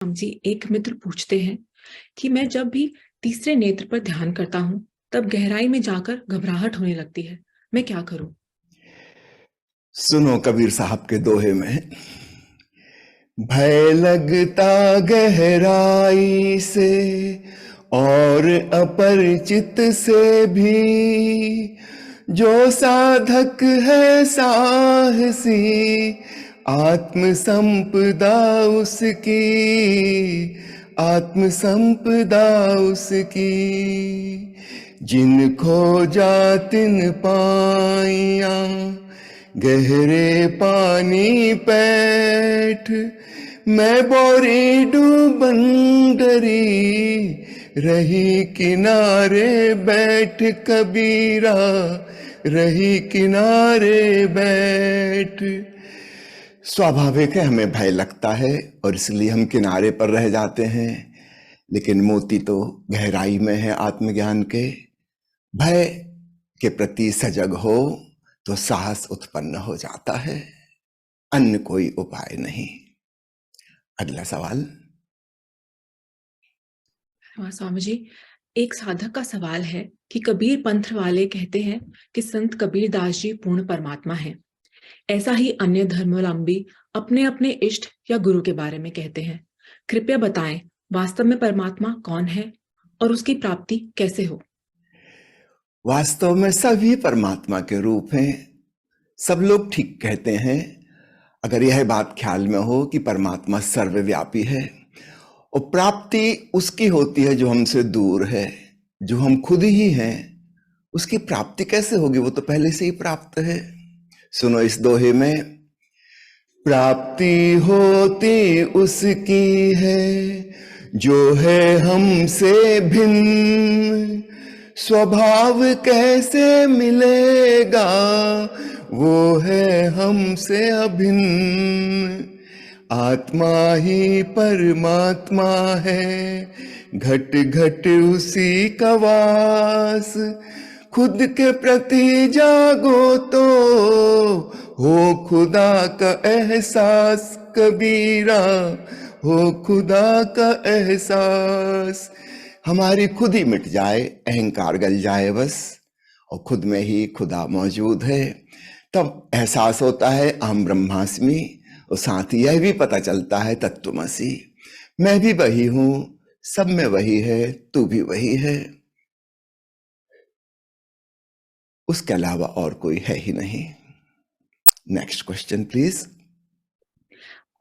राम जी, एक मित्र पूछते हैं कि मैं जब भी तीसरे नेत्र पर ध्यान करता हूँ, तब गहराई में जाकर घबराहट होने लगती है। मैं क्या करूं? सुनो कबीर साहब के दोहे में, भय लगता गहराई से और अपरिचित से भी, जो साधक है साहसी आत्म संपदा उसकी, आत्म संपदा उसकी। जिन खोजा तिन पाइया गहरे पानी पैठ, मैं बोरी डूबन डरी रही किनारे बैठ कबीरा, रही किनारे बैठ। स्वाभाविक है हमें भय लगता है और इसलिए हम किनारे पर रह जाते हैं, लेकिन मोती तो गहराई में है आत्मज्ञान के। भय के प्रति सजग हो तो साहस उत्पन्न हो जाता है, अन्य कोई उपाय नहीं। अगला सवाल। हाँ स्वामी जी, एक साधक का सवाल है कि कबीर पंथ वाले कहते हैं कि संत कबीर दास जी पूर्ण परमात्मा हैं। ऐसा ही अन्य धर्मावलंबी अपने अपने इष्ट या गुरु के बारे में कहते हैं। कृपया बताएं, वास्तव में परमात्मा कौन है और उसकी प्राप्ति कैसे हो? वास्तव में सभी परमात्मा के रूप हैं। सब लोग ठीक कहते हैं अगर यह बात ख्याल में हो कि परमात्मा सर्वव्यापी है और प्राप्ति उसकी होती है जो हमसे दूर है। जो हम खुद ही हैं उसकी प्राप्ति कैसे होगी? वो तो पहले से ही प्राप्त है। सुनो इस दोहे में, प्राप्ति होती उसकी है जो है हमसे भिन्न, स्वभाव कैसे मिलेगा वो है हमसे अभिन्न। आत्मा ही परमात्मा है, घट घट उसी का वास, खुद के प्रति जागो तो हो खुदा का एहसास कबीरा, हो खुदा का एहसास। हमारी खुद ही मिट जाए, अहंकार गल जाए बस, और खुद में ही खुदा मौजूद है, तब एहसास होता है अहम ब्रह्मास्मि, और साथ ही यह भी पता चलता है तत्त्वमसि, मैं भी वही हूं, सब में वही है, तू भी वही है, उसके अलावा और कोई है ही नहीं। Next question please.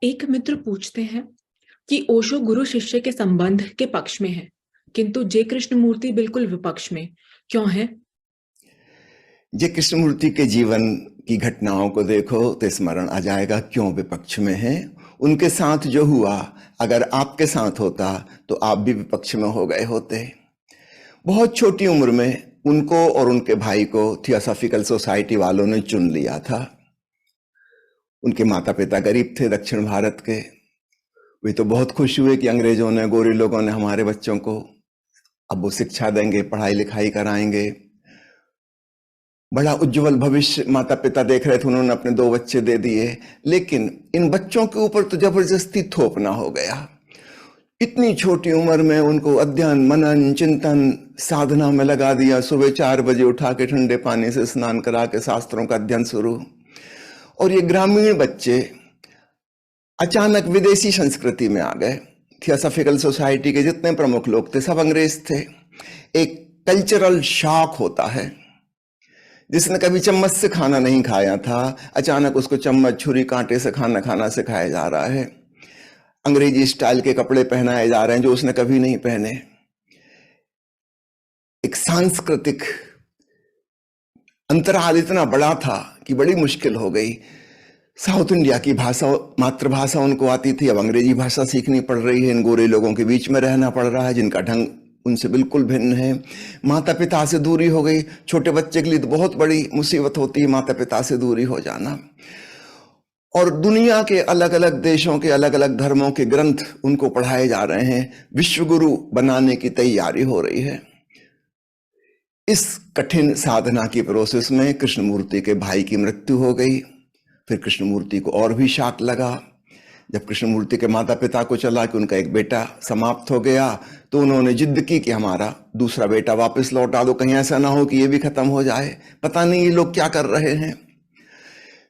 एक मित्र पूछते हैं कि ओशो गुरु शिष्य के संबंध के पक्ष में है, किंतु जे कृष्णमूर्ति बिल्कुल विपक्ष में क्यों है? जे कृष्णमूर्ति के जीवन की घटनाओं को देखो तो स्मरण आ जाएगा क्यों विपक्ष में है। उनके साथ जो हुआ अगर आपके साथ होता तो आप भी विपक्ष में हो गए होते। बहुत छोटी उम्र में उनको और उनके भाई को थियोसॉफिकल सोसाइटी वालों ने चुन लिया था। उनके माता पिता गरीब थे दक्षिण भारत के। वे तो बहुत खुश हुए कि अंग्रेजों ने, गोरे लोगों ने हमारे बच्चों को अब वो शिक्षा देंगे, पढ़ाई लिखाई कराएंगे। बड़ा उज्जवल भविष्य माता पिता देख रहे थे, उन्होंने अपने 2 बच्चे दे दिए। लेकिन इन बच्चों के ऊपर तो जबरदस्ती थोपना हो गया। इतनी छोटी उम्र में उनको अध्ययन, मनन, चिंतन, साधना में लगा दिया। सुबह 4 बजे उठा के ठंडे पानी से स्नान करा के शास्त्रों का अध्ययन शुरू। और ये ग्रामीण बच्चे अचानक विदेशी संस्कृति में आ गए। थियोसॉफिकल सोसाइटी के जितने प्रमुख लोग थे सब अंग्रेज थे। एक कल्चरल शॉक होता है। जिसने कभी चम्मच से खाना नहीं खाया था, अचानक उसको चम्मच, छुरी, कांटे से खाना खाना सिखाया जा रहा है। अंग्रेजी स्टाइल के कपड़े पहनाए जा रहे हैं जो उसने कभी नहीं पहने। एक सांस्कृतिक अंतराल इतना बड़ा था कि बड़ी मुश्किल हो गई। साउथ इंडिया की भाषा, मातृभाषा उनको आती थी, अब अंग्रेजी भाषा सीखनी पड़ रही है। इन गोरे लोगों के बीच में रहना पड़ रहा है जिनका ढंग उनसे बिल्कुल भिन्न है। माता पिता से दूरी हो गई। छोटे बच्चे के लिए तो बहुत बड़ी मुसीबत होती है माता पिता से दूरी हो जाना। और दुनिया के अलग अलग देशों के अलग अलग धर्मों के ग्रंथ उनको पढ़ाए जा रहे हैं। विश्वगुरु बनाने की तैयारी हो रही है। इस कठिन साधना की प्रोसेस में कृष्णमूर्ति के भाई की मृत्यु हो गई। फिर कृष्णमूर्ति को और भी शॉक लगा। जब कृष्णमूर्ति के माता पिता को चला कि उनका एक बेटा समाप्त हो गया, तो उन्होंने जिद की कि हमारा दूसरा बेटा वापस लौटा दो, कहीं ऐसा ना हो कि ये भी खत्म हो जाए, पता नहीं ये लोग क्या कर रहे हैं।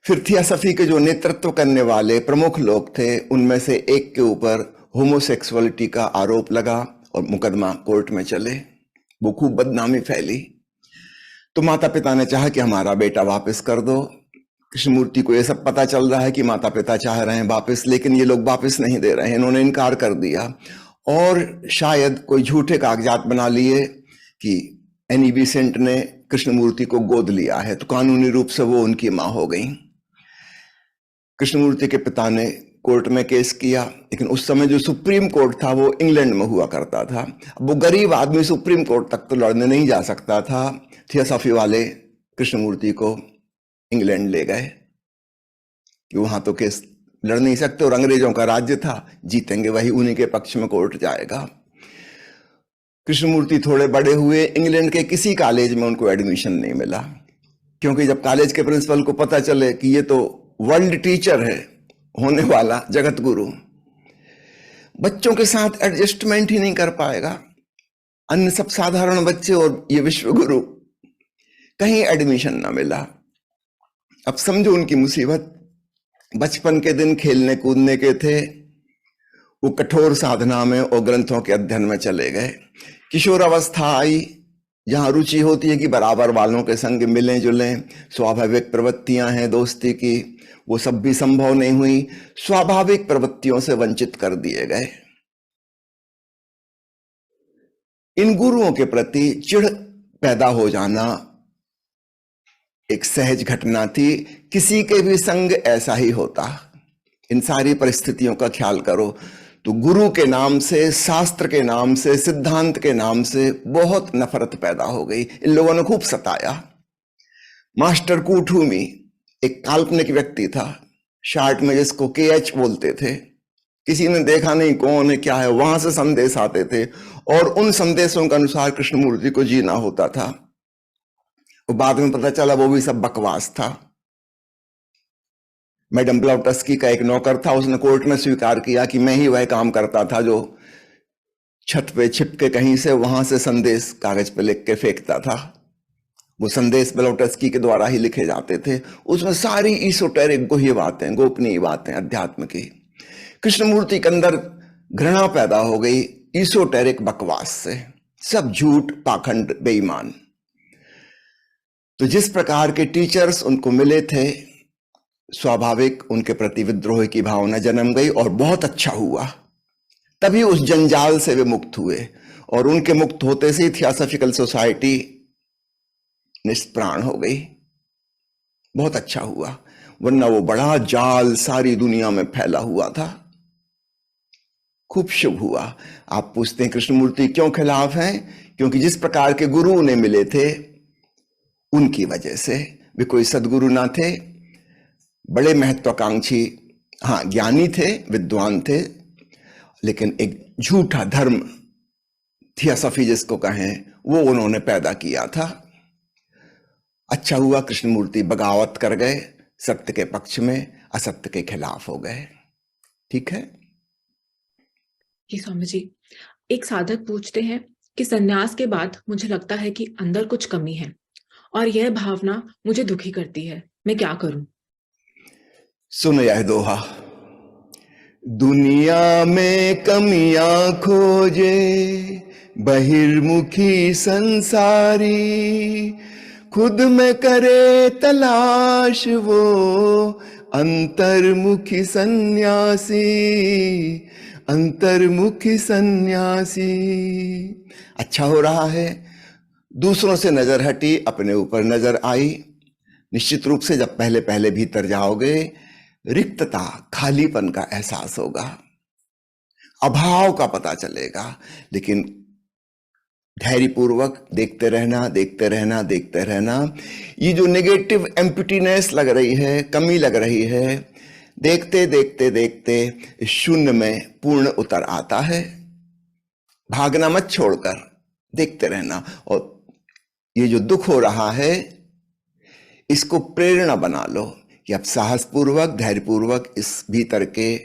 फिर थियोसॉफी के जो नेतृत्व करने वाले प्रमुख लोग थे, उनमें से एक के ऊपर होमोसेक्सुअलिटी का आरोप लगा और मुकदमा कोर्ट में चले, वो खूब बदनामी फैली। तो माता पिता ने चाहा कि हमारा बेटा वापस कर दो। कृष्णमूर्ति को यह सब पता चल रहा है कि माता पिता चाह रहे हैं वापस, लेकिन ये लोग वापस नहीं दे रहे हैं, इन्होंने इनकार कर दिया और शायद कोई झूठे कागजात बना लिए कि एनी बेसेंट ने कृष्णमूर्ति को गोद लिया है, तो कानूनी रूप से वो उनकी मां हो गई। कृष्णमूर्ति के पिता ने कोर्ट में केस किया, लेकिन उस समय जो सुप्रीम कोर्ट था वो इंग्लैंड में हुआ करता था। अब वो गरीब आदमी सुप्रीम कोर्ट तक तो लड़ने नहीं जा सकता था। थियोसॉफी वाले कृष्णमूर्ति को इंग्लैंड ले गए कि वहां तो केस लड़ नहीं सकते और अंग्रेजों का राज्य था, जीतेंगे वही, उन्हीं के पक्ष में कोर्ट जाएगा। कृष्णमूर्ति थोड़े बड़े हुए, इंग्लैंड के किसी कॉलेज में उनको एडमिशन नहीं मिला, क्योंकि जब कॉलेज के प्रिंसिपल को पता चले कि ये तो वर्ल्ड टीचर है, होने वाला जगत गुरु, बच्चों के साथ एडजस्टमेंट ही नहीं कर पाएगा, अन्य सब साधारण बच्चे और ये विश्व गुरु, कहीं एडमिशन ना मिला। अब समझो उनकी मुसीबत। बचपन के दिन खेलने कूदने के थे, वो कठोर साधना में और ग्रंथों के अध्ययन में चले गए। किशोर अवस्था आई, जहां रुचि होती है कि बराबर वालों के संग मिलें जुलें, स्वाभाविक प्रवृत्तियां हैं दोस्ती की, वो सब भी संभव नहीं हुई, स्वाभाविक प्रवृत्तियों से वंचित कर दिए गए। इन गुरुओं के प्रति चिढ़ पैदा हो जाना एक सहज घटना थी, किसी के भी संग ऐसा ही होता। इन सारी परिस्थितियों का ख्याल करो तो गुरु के नाम से, शास्त्र के नाम से, सिद्धांत के नाम से बहुत नफरत पैदा हो गई। इन लोगों ने खूब सताया। मास्टर कूटूमी एक काल्पनिक व्यक्ति था, शार्ट में जिसको KH बोलते थे, किसी ने देखा नहीं कौन है क्या है, वहां से संदेश आते थे और उन संदेशों के अनुसार कृष्णमूर्ति को जीना होता था। बाद में पता चला वो भी सब बकवास था। मैडम ब्लाउटस्की का एक नौकर था, उसने कोर्ट में स्वीकार किया कि मैं ही वह काम करता था जो छत पे छिप के कहीं से वहां से संदेश कागज पे लिख के फेंकता था। वो संदेश ब्लाउटस्की के द्वारा ही लिखे जाते थे, उसमें सारी ईसोटेरिक गुह्य बातें, गोपनीय बातें अध्यात्म की। कृष्णमूर्ति के अंदर घृणा पैदा हो गई ईसोटेरिक बकवास से, सब झूठ, पाखंड, बेईमान। तो जिस प्रकार के टीचर्स उनको मिले थे, स्वाभाविक उनके प्रति विद्रोह की भावना जन्म गई और बहुत अच्छा हुआ। तभी उस जंजाल से वे मुक्त हुए और उनके मुक्त होते से थियोसॉफिकल सोसाइटी निष्प्राण हो गई। बहुत अच्छा हुआ, वरना वो बड़ा जाल सारी दुनिया में फैला हुआ था। खूब शुभ हुआ। आप पूछते हैं कृष्णमूर्ति क्यों खिलाफ हैं? क्योंकि जिस प्रकार के गुरु उन्हें मिले थे उनकी वजह से, वे कोई सदगुरु ना थे, बड़े महत्वाकांक्षी, हाँ ज्ञानी थे, विद्वान थे, लेकिन एक झूठा धर्म, थियोसॉफी जिसको कहें, वो उन्होंने पैदा किया था। अच्छा हुआ कृष्णमूर्ति बगावत कर गए, सत्य के पक्ष में, असत्य के खिलाफ हो गए। ठीक है जी स्वामी जी, एक साधक पूछते हैं कि संन्यास के बाद मुझे लगता है कि अंदर कुछ कमी है और यह भावना मुझे दुखी करती है, मैं क्या करूं? सुनो यह दोहा। दुनिया में कमियां खोजे बहिर्मुखी संसारी, खुद में करे तलाश वो अंतर्मुखी सन्यासी, अंतर्मुखी सन्यासी। अच्छा हो रहा है, दूसरों से नजर हटी, अपने ऊपर नजर आई। निश्चित रूप से जब पहले पहले भीतर जाओगे, रिक्तता, खालीपन का एहसास होगा, अभाव का पता चलेगा, लेकिन धैर्यपूर्वक देखते रहना, देखते रहना, देखते रहना। ये जो नेगेटिव एम्प्टीनेस लग रही है, कमी लग रही है, देखते देखते देखते शून्य में पूर्ण उतर आता है। भागना मत छोड़कर देखते रहना। और ये जो दुख हो रहा है, इसको प्रेरणा बना लो कि अब साहसपूर्वक, धैर्यपूर्वक इस भीतर के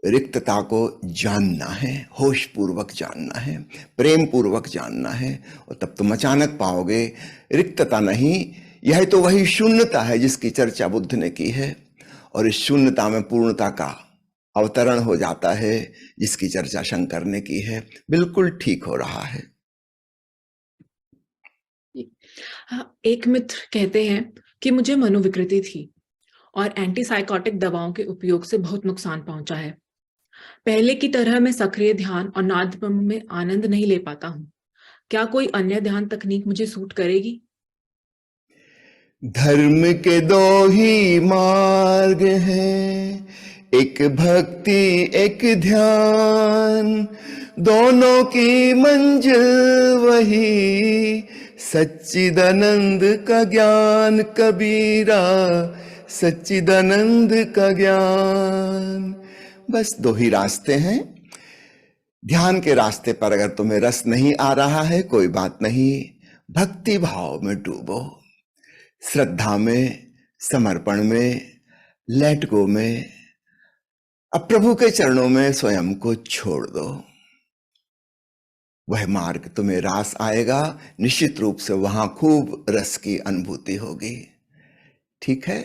रिक्तता को जानना है, होश पूर्वक जानना है, प्रेम पूर्वक जानना है, और तब तुम अचानक पाओगे रिक्तता नहीं, यह तो वही शून्यता है जिसकी चर्चा बुद्ध ने की है, और इस शून्यता में पूर्णता का अवतरण हो जाता है जिसकी चर्चा शंकर ने की है। बिल्कुल ठीक हो रहा है। एक मित्र कहते हैं कि मुझे मनोविकृति थी और एंटीसाइकोटिक दवाओं के उपयोग से बहुत नुकसान पहुंचा है। पहले की तरह मैं सक्रिय ध्यान और नादब्रह्म में आनंद नहीं ले पाता हूँ। क्या कोई अन्य ध्यान तकनीक मुझे सूट करेगी? धर्म के दो ही मार्ग हैं, एक भक्ति एक ध्यान, दोनों की मंजिल वही, सच्चिदानंद का ज्ञान कबीरा, सच्चिदानंद का ज्ञान। बस दो ही रास्ते हैं। ध्यान के रास्ते पर अगर तुम्हें रस नहीं आ रहा है, कोई बात नहीं, भक्ति भाव में डूबो, श्रद्धा में, समर्पण में, लेट गो में, अब प्रभु के चरणों में स्वयं को छोड़ दो। वह मार्ग तुम्हें रास आएगा, निश्चित रूप से वहां खूब रस की अनुभूति होगी। ठीक है?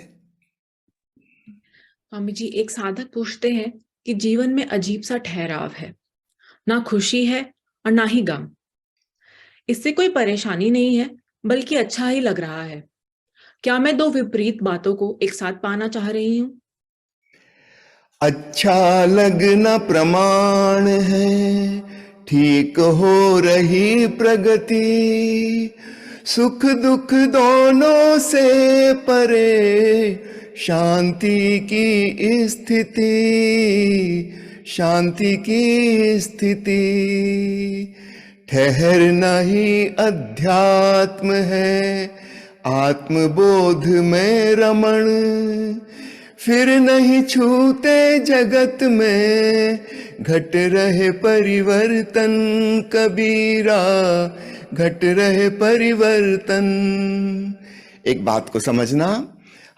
स्वामी जी, एक साधक पूछते हैं कि जीवन में अजीब सा ठहराव है, ना खुशी है और ना ही गम। इससे कोई परेशानी नहीं है, बल्कि अच्छा ही लग रहा है। क्या मैं दो विपरीत बातों को एक साथ पाना चाह रही हूँ? अच्छा लगना प्रमाण है, ठीक हो रही प्रगति, सुख दुख दोनों से परे, शांति की स्थिति, शांति की स्थिति। ठहरना ही अध्यात्म है, आत्मबोध में रमण, फिर नहीं छूते जगत में, घट रहे परिवर्तन कबीरा, घट रहे परिवर्तन। एक बात को समझना,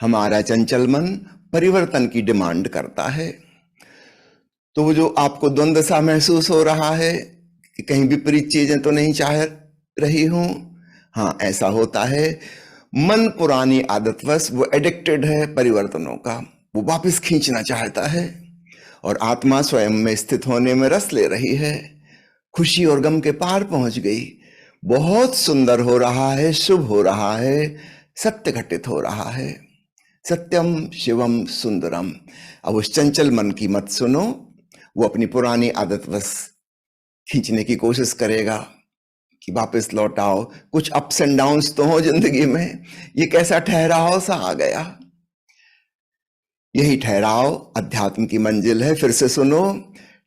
हमारा चंचल मन परिवर्तन की डिमांड करता है। तो वो जो आपको द्वंद्व सा महसूस हो रहा है कि कहीं विपरीत चीजें तो नहीं चाह रही हूं, हाँ ऐसा होता है। मन पुरानी आदतवश वो एडिक्टेड है परिवर्तनों का, वो वापस खींचना चाहता है, और आत्मा स्वयं में स्थित होने में रस ले रही है, खुशी और गम के पार पहुंच गई। बहुत सुंदर हो रहा है, शुभ हो रहा है, सत्य घटित हो रहा है। सत्यम शिवम सुंदरम। अब उस चंचल मन की मत सुनो, वो अपनी पुरानी आदतवश खींचने की कोशिश करेगा कि वापस लौट आओ। कुछ अप्स एंड डाउन्स तो हो जिंदगी में, ये कैसा ठहराव सा आ गया। यही ठहराव अध्यात्म की मंजिल है। फिर से सुनो,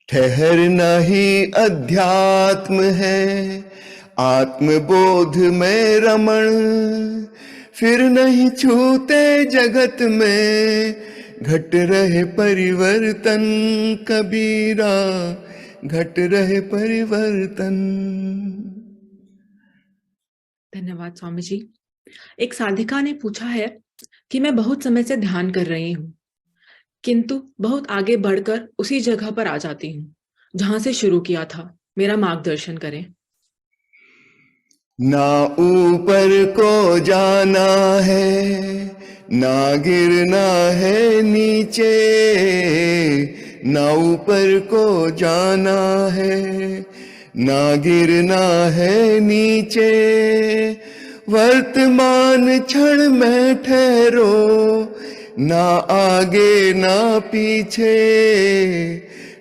ठहरना ही अध्यात्म है, आत्मबोध में रमण, फिर नहीं छूते जगत में, घट रहे परिवर्तन कबीरा, घट रहे परिवर्तन। धन्यवाद स्वामी जी। एक साधिका ने पूछा है कि मैं बहुत समय से ध्यान कर रही हूँ, किंतु बहुत आगे बढ़कर उसी जगह पर आ जाती हूँ जहां से शुरू किया था। मेरा मार्गदर्शन करें। ना ऊपर को जाना है, ना गिरना है नीचे, ना ऊपर को जाना है, ना गिरना है नीचे, वर्तमान क्षण में ठहरो, ना आगे ना पीछे,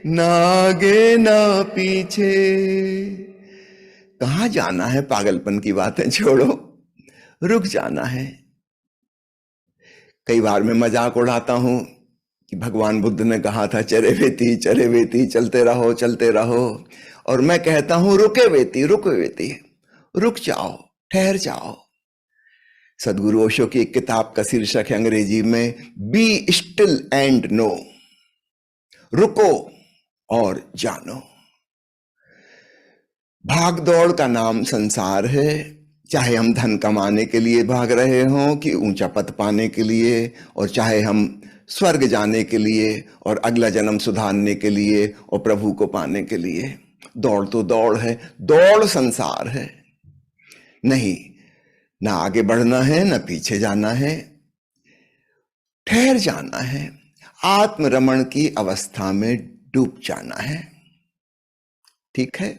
ना आगे ना पीछे। कहां जाना है? पागलपन की बातें छोड़ो, रुक जाना है। कई बार मैं मजाक उड़ाता हूं कि भगवान बुद्ध ने कहा था चरे वेती, चलते रहो चलते रहो, और मैं कहता हूं रुके वेती, रुक जाओ, ठहर जाओ। सदगुरु ओशो की एक किताब का शीर्षक है अंग्रेजी में, बी स्टिल एंड नो, रुको और जानो। भाग दौड़ का नाम संसार है, चाहे हम धन कमाने के लिए भाग रहे हों कि ऊंचा पद पाने के लिए, और चाहे हम स्वर्ग जाने के लिए और अगला जन्म सुधारने के लिए और प्रभु को पाने के लिए। दौड़ तो दौड़ है, दौड़ संसार है, नहीं ना आगे बढ़ना है ना पीछे जाना है, ठहर जाना है, आत्मरमण की अवस्था में डूब जाना है। ठीक है।